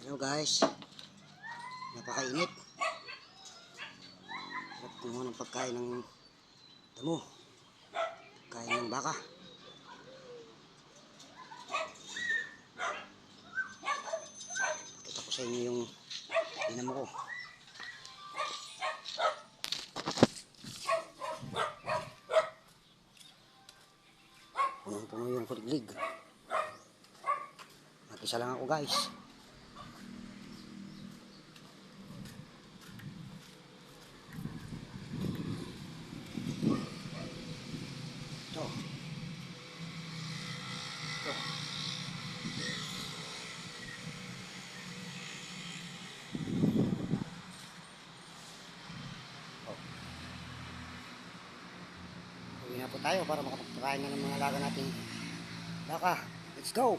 Hello guys, napakainit. Sarap kumuha ng pagkain ng damo, pagkain ng baka. Pakita ko sa inyo yung dinamo ko. Punong-puno yung kuliglig. Mag-isa lang ako guys. Ito. Ito. Oh. Uwi na po tayo para makapagpakain na ng mga alaga natin. Baka, let's go!